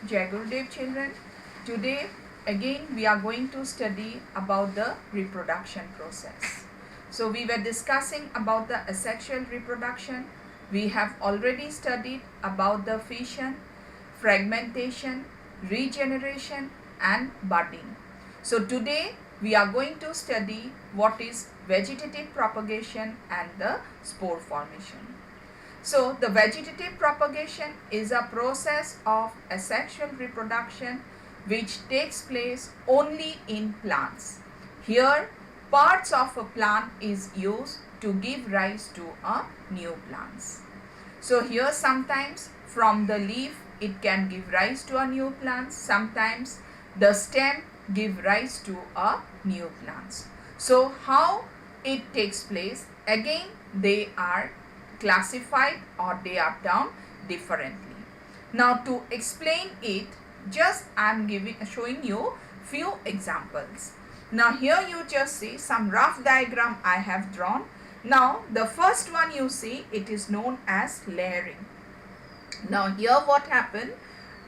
Jai Gurudev children. Today again we are going to study about the reproduction process. So we were discussing about the asexual reproduction. We have already studied about the fission, fragmentation, regeneration and budding. So today we are going to study what is vegetative propagation and the spore formation. So the vegetative propagation is a process of asexual reproduction which takes place only in plants. Here parts of a plant is used to give rise to a new plants. So here sometimes from the leaf it can give rise to a new plant, sometimes the stem give rise to a new plants. So how it takes place? Again they are classified or they are termed differently. Now to explain it, just I am showing you few examples. Now here you just see some rough diagram I have drawn. Now the first one you see, it is known as layering. Now here what happened,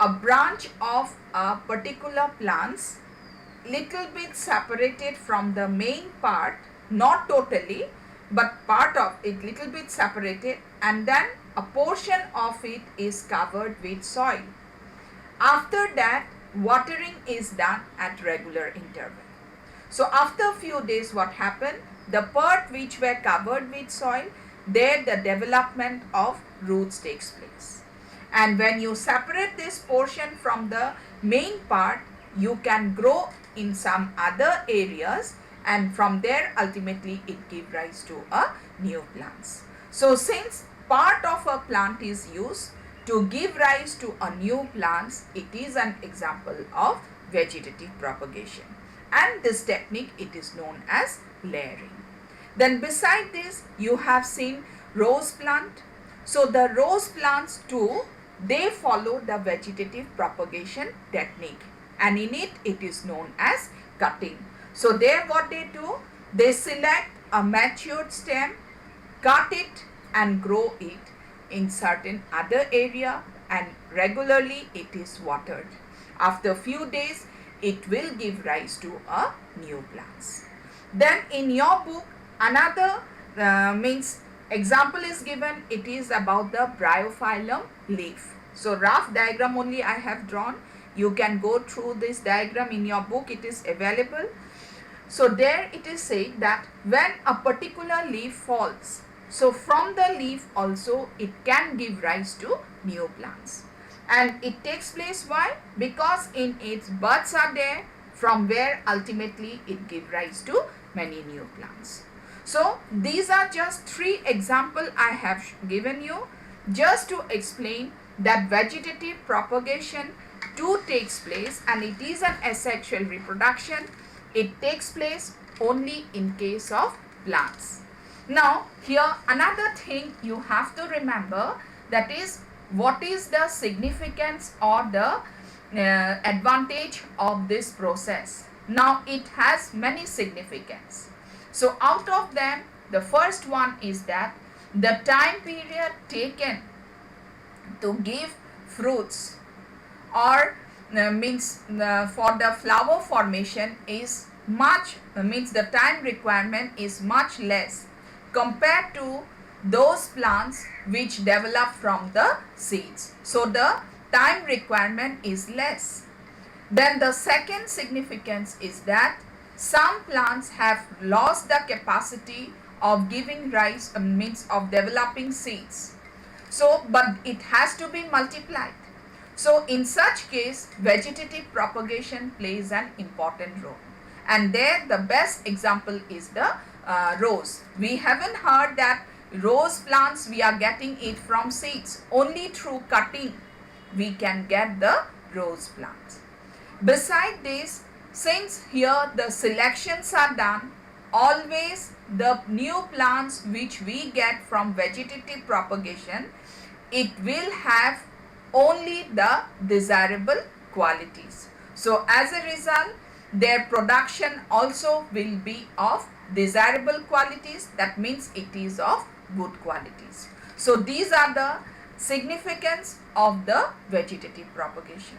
a branch of a particular plants little bit separated from the main part, not totally, but part of it little bit separated, and then a portion of it is covered with soil. After that watering is done at regular interval. So after a few days what happened, the part which were covered with soil, there the development of roots takes place. And when you separate this portion from the main part, you can grow in some other areas, and from there ultimately it gives rise to a new plants. So since part of a plant is used to give rise to a new plants, it is an example of vegetative propagation, and this technique it is known as layering. Then beside this you have seen rose plant. So the rose plants too, they follow the vegetative propagation technique, and in it it is known as cutting. So there what they do, they select a matured stem, cut it and grow it in certain other area, and regularly it is watered. After few days it will give rise to a new plants. Then in your book another means example is given, it is about the bryophyllum leaf. So rough diagram only I have drawn. You can go through this diagram in your book, it is available. So there it is said that when a particular leaf falls, so from the leaf also it can give rise to new plants. And it takes place why? Because in its buds are there, from where ultimately it gives rise to many new plants. So these are just three examples I have given you just to explain that vegetative propagation too takes place, and it is an asexual reproduction. It takes place only in case of plants. Now here another thing you have to remember, that is what is the significance or the advantage of this process. Now it has many significance. So out of them the first one is that the time period taken to give fruits or for the flower formation is much, means the time requirement is much less compared to those plants which develop from the seeds. So the time requirement is less. Then the second significance is that some plants have lost the capacity of giving rise, means of developing seeds. So but it has to be multiplied. So in such case vegetative propagation plays an important role, and there the best example is the rose. We haven't heard that rose plants we are getting it from seeds, only through cutting we can get the rose plants. Beside this, since here the selections are done, always the new plants which we get from vegetative propagation, it will have only the desirable qualities. So as a result their production also will be of desirable qualities, that means it is of good qualities. So these are the significance of the vegetative propagation.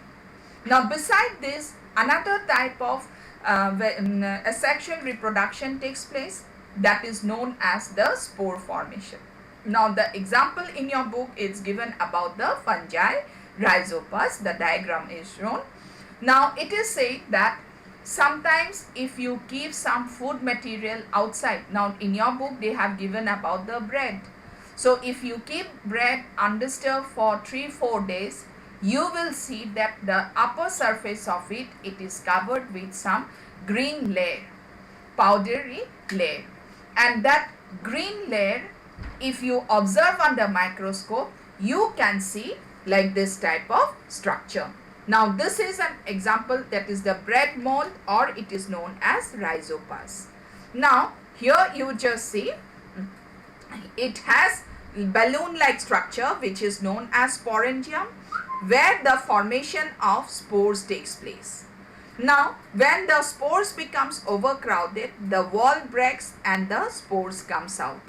Now beside this, another type of asexual reproduction takes place, that is known as the spore formation. Now the example in your book is given about the fungi Rhizopus. The diagram is shown. Now it is said that sometimes if you keep some food material outside, now in your book they have given about the bread. So if you keep bread undisturbed for 3-4 days, you will see that the upper surface of it is covered with some green layer, powdery layer. And that green layer, if you observe under microscope, you can see like this type of structure. Now this is an example, that is the bread mold, or it is known as Rhizopus. Now here you just see it has balloon like structure which is known as sporangium, where the formation of spores takes place. Now when the spores becomes overcrowded, the wall breaks and the spores comes out,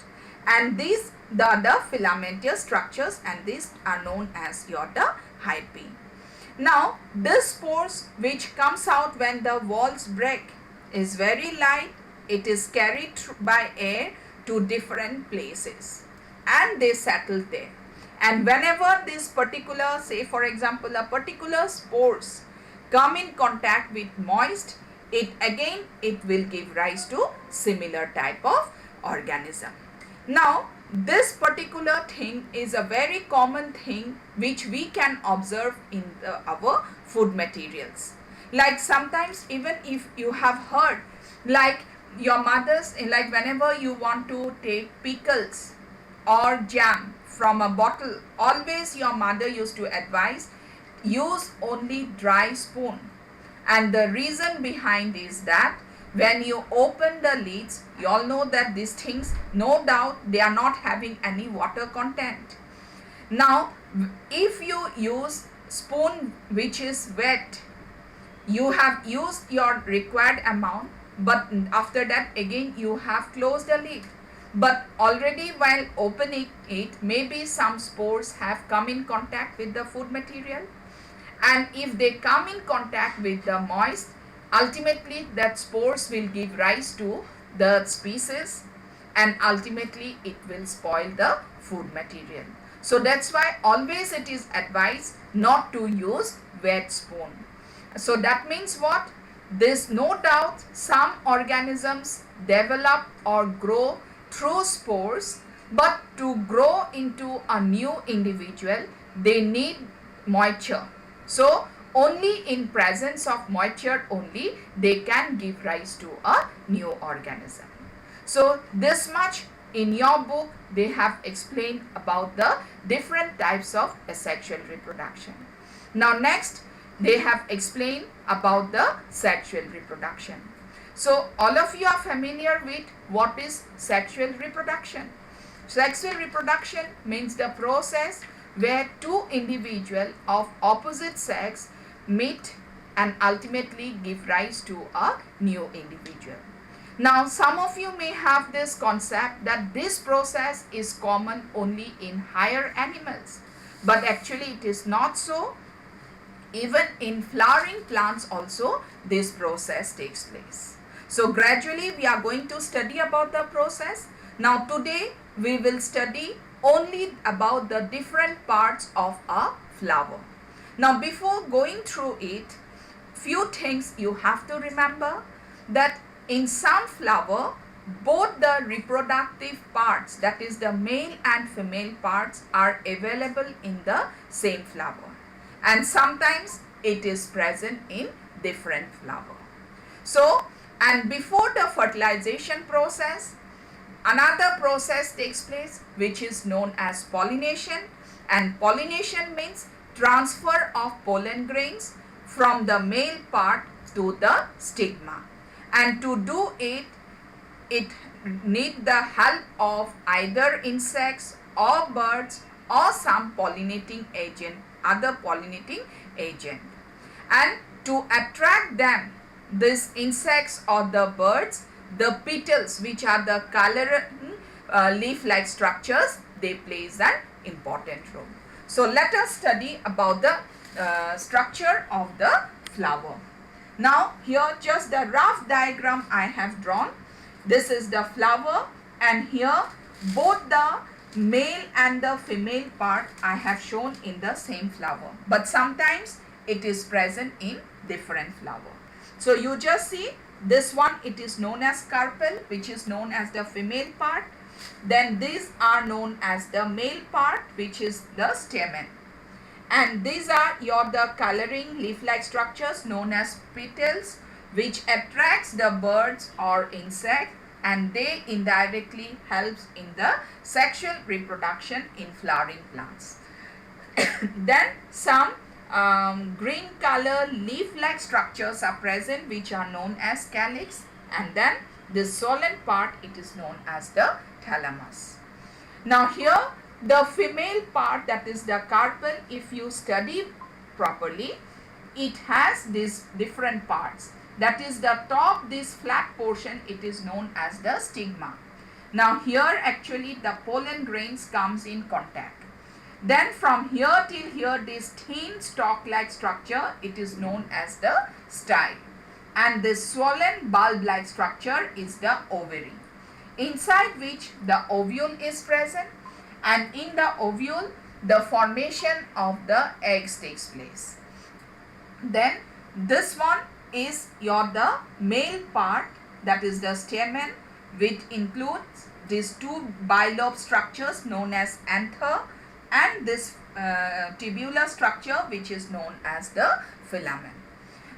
and these the filamentous structures, and these are known as your the hyphae. Now this spores which comes out when the walls break is very light. It is carried by air to different places and they settle there. And whenever this particular, say for example a particular spores come in contact with moist, it will give rise to similar type of organism. Now this particular thing is a very common thing which we can observe in our food materials. Like sometimes even if you have heard, like your mothers, like whenever you want to take pickles or jam from a bottle, always your mother used to advise use only dry spoon. And the reason behind is that when you open the lids, you all know that these things, no doubt they are not having any water content. Now if you use spoon which is wet, you have used your required amount, but after that again you have closed the lid. But already while opening it, maybe some spores have come in contact with the food material, and if they come in contact with the moist, ultimately that spores will give rise to the species, and ultimately it will spoil the food material. So that's why always it is advised not to use wet spoon. So that means what? This no doubt some organisms develop or grow through spores, but to grow into a new individual they need moisture. So only in presence of moisture only they can give rise to a new organism. So this much in your book they have explained about the different types of asexual reproduction. Now next they have explained about the sexual reproduction. So all of you are familiar with what is sexual reproduction. Sexual reproduction means the process where two individuals of opposite sex meet and ultimately give rise to a new individual. Now some of you may have this concept that this process is common only in higher animals, but actually it is not so. Even in flowering plants also this process takes place. So gradually we are going to study about the process. Now today we will study only about the different parts of a flower. Now before going through it, few things you have to remember, that in some flower both the reproductive parts, that is the male and female parts, are available in the same flower, and sometimes it is present in different flower. So, and before the fertilization process, another process takes place which is known as pollination, and pollination means transfer of pollen grains from the male part to the stigma, and to do it, it needs the help of either insects or birds or some pollinating agent, other pollinating agent. And to attract them, these insects or the birds, the petals which are the color leaf-like structures, they plays an important role. So let us study about the structure of the flower. Now here just the rough diagram I have drawn. This is the flower, and here both the male and the female part I have shown in the same flower, but sometimes it is present in different flower. So you just see this one, it is known as carpel, which is known as the female part. Then these are known as the male part, which is the stamen. And these are the coloring leaf-like structures known as petals, which attracts the birds or insect, and they indirectly helps in the sexual reproduction in flowering plants. Then some green color leaf-like structures are present, which are known as calyx, and then this swollen part, it is known as the thalamus. Now here the female part, that is the carpel, if you study properly, it has these different parts. That is the top, this flat portion, it is known as the stigma. Now here actually the pollen grains comes in contact. Then from here till here, this thin stalk-like structure, it is known as the style. And this swollen bulb-like structure is the ovary, inside which the ovule is present, and in the ovule the formation of the eggs takes place. Then this one is the male part, that is the stamen, which includes these two bilobe structures known as anther, and this tubular structure which is known as the filamen.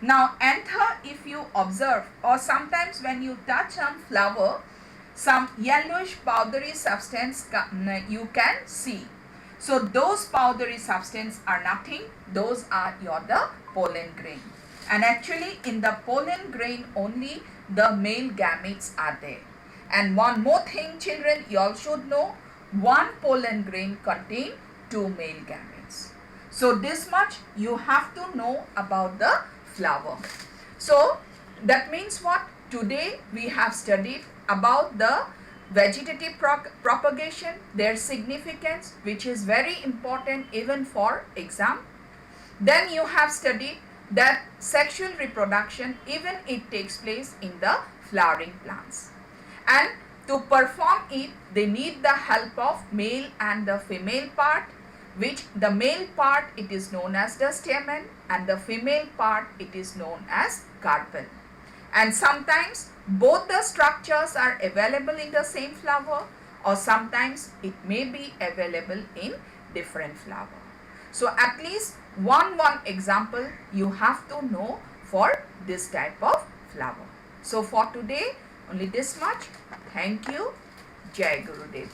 Now anther, if you observe, or sometimes when you touch some flower, some yellowish powdery substance you can see. So those powdery substance are nothing, those are the pollen grain. And actually in the pollen grain only the male gametes are there. And one more thing children, you all should know, one pollen grain contain two male gametes. So this much you have to know about the flower. So that means what? Today we have studied about the vegetative propagation, their significance, which is very important even for exam. Then you have studied that sexual reproduction, even it takes place in the flowering plants. And to perform it, they need the help of male and the female part, which the male part, it is known as the stamen, and the female part, it is known as carpel. And sometimes both the structures are available in the same flower, or sometimes it may be available in different flower. So at least one example you have to know for this type of flower. So for today only this much. Thank you. Jai Gurudev.